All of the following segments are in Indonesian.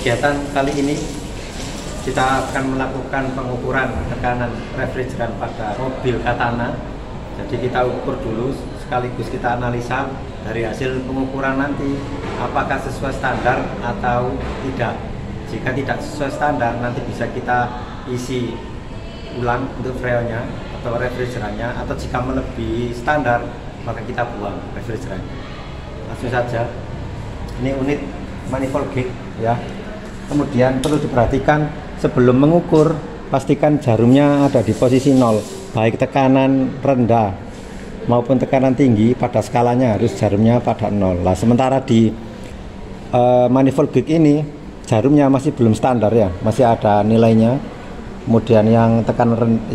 Kegiatan kali ini kita akan melakukan pengukuran tekanan refrigeran pada mobil Katana. Jadi kita ukur dulu sekaligus kita analisa dari hasil pengukuran nanti apakah sesuai standar atau tidak. Jika tidak sesuai standar nanti bisa kita isi ulang untuk freonnya atau refrigerannya, atau jika melebihi standar maka kita buang refrigerannya. Langsung saja, ini unit manifold gauge ya. Kemudian perlu diperhatikan sebelum mengukur, pastikan jarumnya ada di posisi 0, baik tekanan rendah maupun tekanan tinggi pada skalanya harus jarumnya pada 0. Nah, sementara di manifold gauge ini jarumnya masih belum standar ya, masih ada nilainya. Kemudian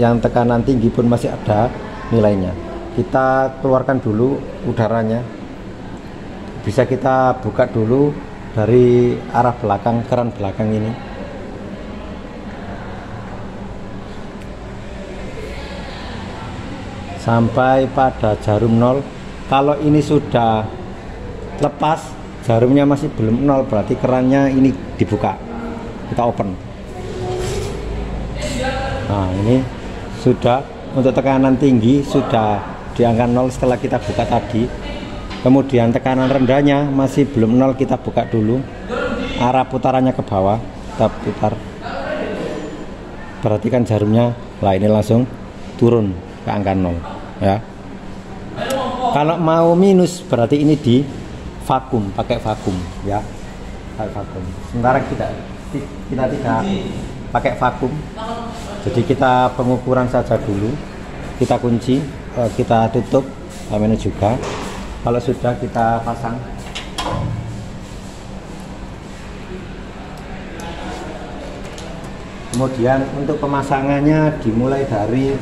yang tekanan tinggi pun masih ada nilainya. Kita keluarkan dulu udaranya. Bisa kita buka dulu dari arah belakang, keran belakang ini. Sampai pada jarum 0. Kalau ini sudah lepas, jarumnya masih belum 0, berarti kerannya ini dibuka. Kita open. Nah, ini sudah untuk tekanan tinggi sudah di angka 0 setelah kita buka tadi. Kemudian tekanan rendahnya masih belum 0, kita buka dulu. Arah putarannya ke bawah, kita putar. Perhatikan jarumnya, lah ini langsung turun ke angka 0 ya. Kalau mau minus berarti ini di vakum, pakai vakum ya. Pakai vakum. Sementara kita tidak pakai vakum. Jadi kita pengukuran saja dulu. Kita kunci, kita tutup ini juga. Kalau sudah kita pasang. Kemudian untuk pemasangannya dimulai dari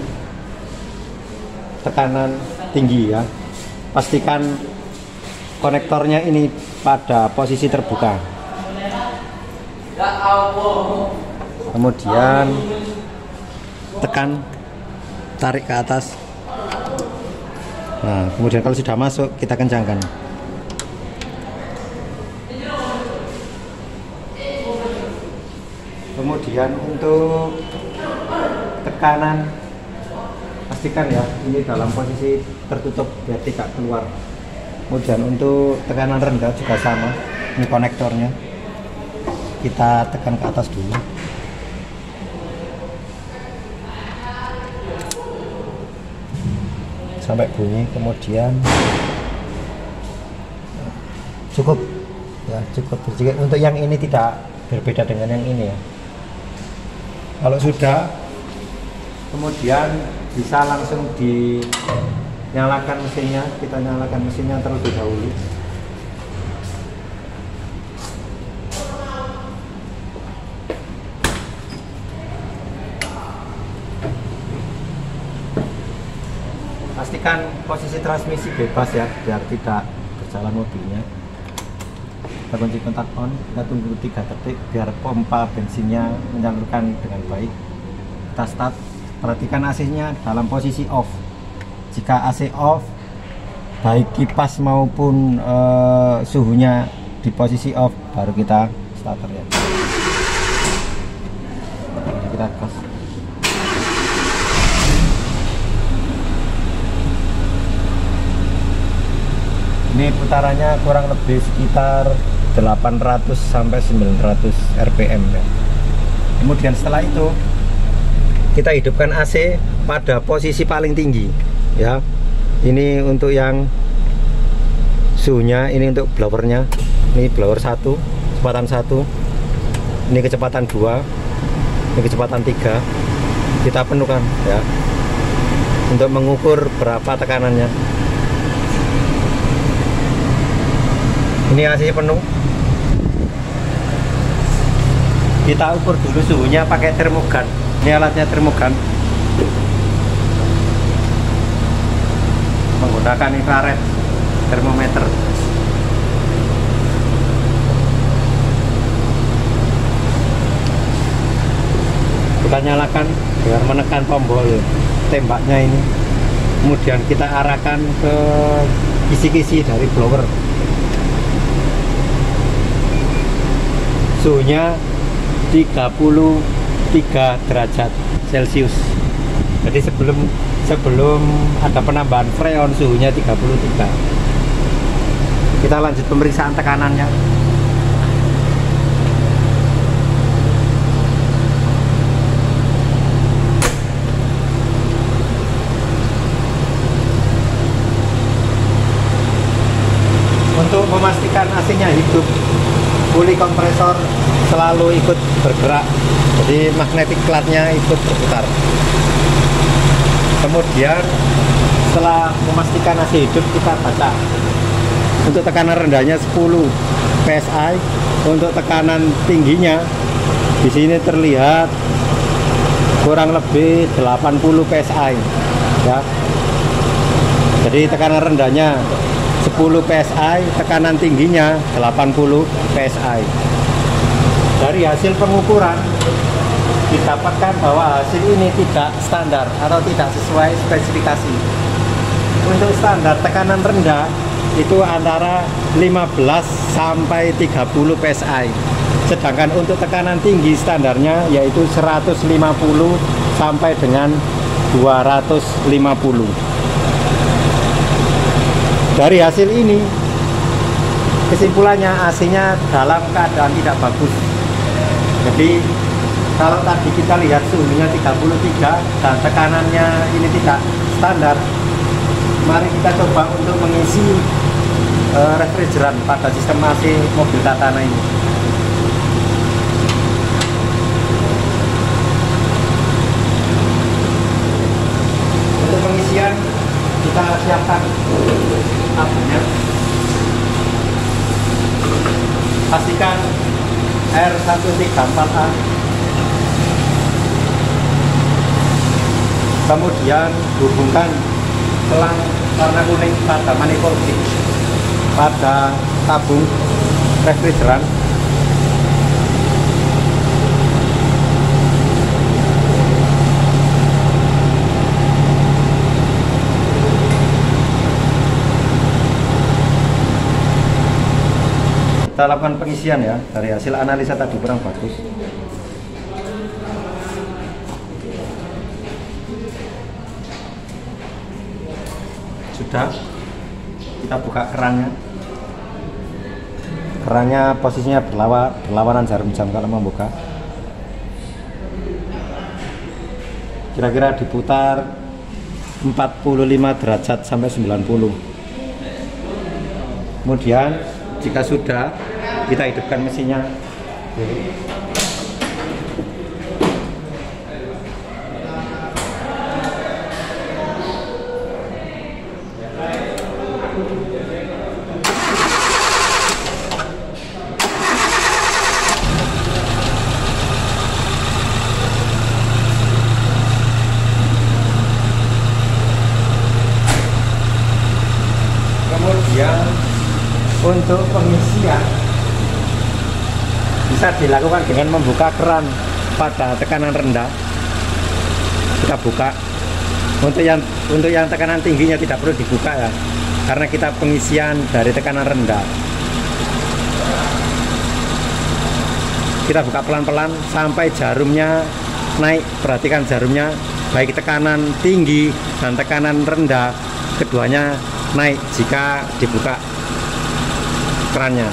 tekanan tinggi ya. Pastikan konektornya ini pada posisi terbuka. Kemudian tekan, tarik ke atas. Nah, kemudian kalau sudah masuk kita kencangkan. Kemudian untuk tekanan, pastikan ya ini dalam posisi tertutup biar tidak keluar. Kemudian untuk tekanan rendah juga sama, ini konektornya kita tekan ke atas dulu. Sampai bunyi, kemudian cukup ya, cukup. Untuk yang ini tidak berbeda dengan yang ini ya. Kalau sudah, kemudian bisa langsung dinyalakan mesinnya. Kita nyalakan mesinnya terlebih dahulu. Pastikan posisi transmisi bebas ya, biar tidak berjalan mobilnya. Kita kunci kontak on, kita tunggu 3 detik biar pompa bensinnya menyalurkan dengan baik. Kita start. Perhatikan AC-nya dalam posisi off. Jika AC off, baik kipas maupun suhunya di posisi off, baru kita starter ya. Jadi kita gas. Ini putarannya kurang lebih sekitar 800 sampai 900 rpm ya. Kemudian setelah itu kita hidupkan AC pada posisi paling tinggi ya. Ini untuk yang suhunya, ini untuk blowernya. Ini blower 1, kecepatan 1. Ini kecepatan 2. Ini kecepatan 3. Kita penuhkan ya. Untuk mengukur berapa tekanannya. Ini AC penuh. Kita ukur dulu suhunya pakai termogan. Ini alatnya termogan. Menggunakan infrared termometer. Kita nyalakan dengan menekan tombol tembaknya ini. Kemudian kita arahkan ke kisi-kisi dari blower. suhunya 33 derajat Celcius. Jadi sebelum ada penambahan freon suhunya 33. Kita lanjut pemeriksaan tekanannya. Untuk memastikan AC-nya hidup, puli kompresor selalu ikut bergerak, jadi magnetic clutch-nya ikut berputar. Kemudian setelah memastikan AC hidup, kita baca untuk tekanan rendahnya 10 PSI, untuk tekanan tingginya di sini terlihat kurang lebih 80 PSI ya. Jadi tekanan rendahnya 10 PSI, tekanan tingginya 80 PSI. Dari hasil pengukuran didapatkan bahwa hasil ini tidak standar atau tidak sesuai spesifikasi. Untuk standar tekanan rendah itu antara 15 sampai 30 PSI. Sedangkan untuk tekanan tinggi standarnya yaitu 150 sampai dengan 250. Dari hasil ini, kesimpulannya AC-nya dalam keadaan tidak bagus. Jadi kalau tadi kita lihat suhunya 33 dan tekanannya ini tidak standar, mari kita coba untuk mengisi refrigeran pada sistem AC mobil Katana ini. Untuk pengisian kita siapkan tabungnya. Pastikan R134A. Kemudian hubungkan selang warna kuning pada manifold pada tabung refrigeran. Kita lakukan pengisian ya, dari hasil analisa tadi kurang bagus. Sudah, kita buka kerannya. Kerannya posisinya berlawanan jarum jam kalau membuka. Kira-kira diputar 45 derajat sampai 90. Kemudian jika sudah, kita hidupkan mesinnya. Kemudian untuk pengisian bisa dilakukan dengan membuka keran pada tekanan rendah. Kita buka. Untuk yang tekanan tingginya tidak perlu dibuka ya, karena kita pengisian dari tekanan rendah. Kita buka pelan-pelan sampai jarumnya naik. Perhatikan jarumnya, baik tekanan tinggi dan tekanan rendah, keduanya naik jika dibuka kerannya.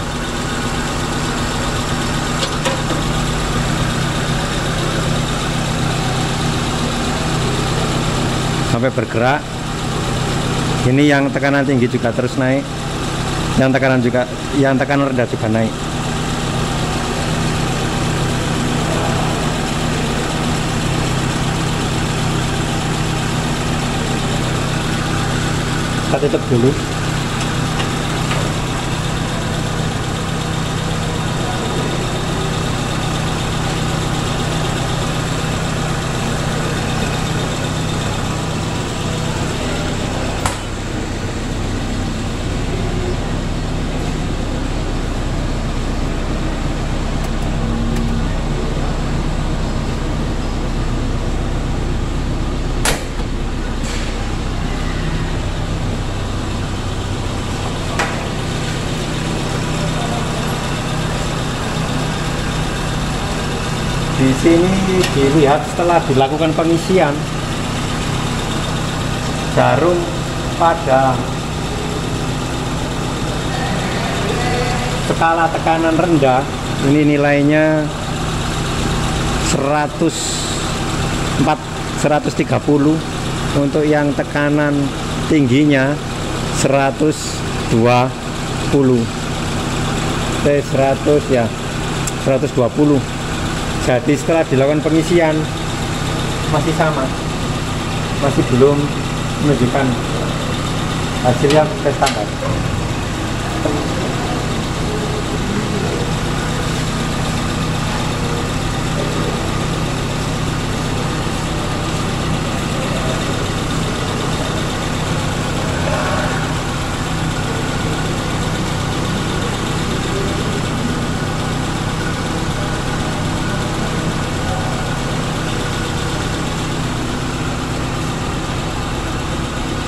Sampai bergerak. Ini yang tekanan tinggi juga terus naik, yang tekanan rendah juga naik. Kita tutup dulu. sini dilihat setelah dilakukan pengisian jarum pada skala tekanan rendah, ini nilainya 130. Untuk yang tekanan tingginya 120. 120. Jadi setelah dilakukan pengisian masih sama, masih belum menunjukkan hasilnya standar.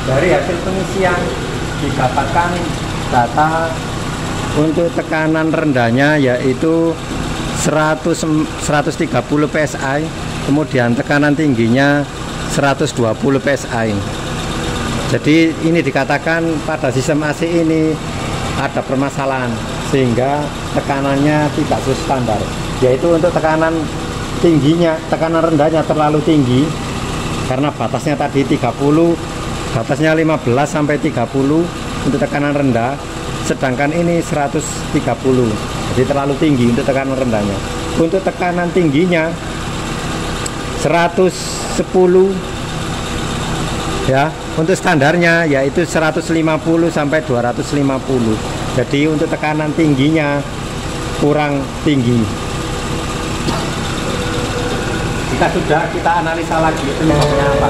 Dari hasil pengisian didapatkan data untuk tekanan rendahnya yaitu 130 psi, kemudian tekanan tingginya 120 psi. Jadi ini dikatakan pada sistem AC ini ada permasalahan sehingga tekanannya tidak standar, yaitu untuk tekanan tingginya, tekanan rendahnya terlalu tinggi karena batasnya tadi 30, batasnya 15 sampai 30 untuk tekanan rendah, sedangkan ini 130, jadi terlalu tinggi untuk tekanan rendahnya. Untuk tekanan tingginya 110 ya, untuk standarnya yaitu 150 sampai 250. Jadi untuk tekanan tingginya kurang tinggi. Jika sudah, kita analisa lagi penyebabnya apa.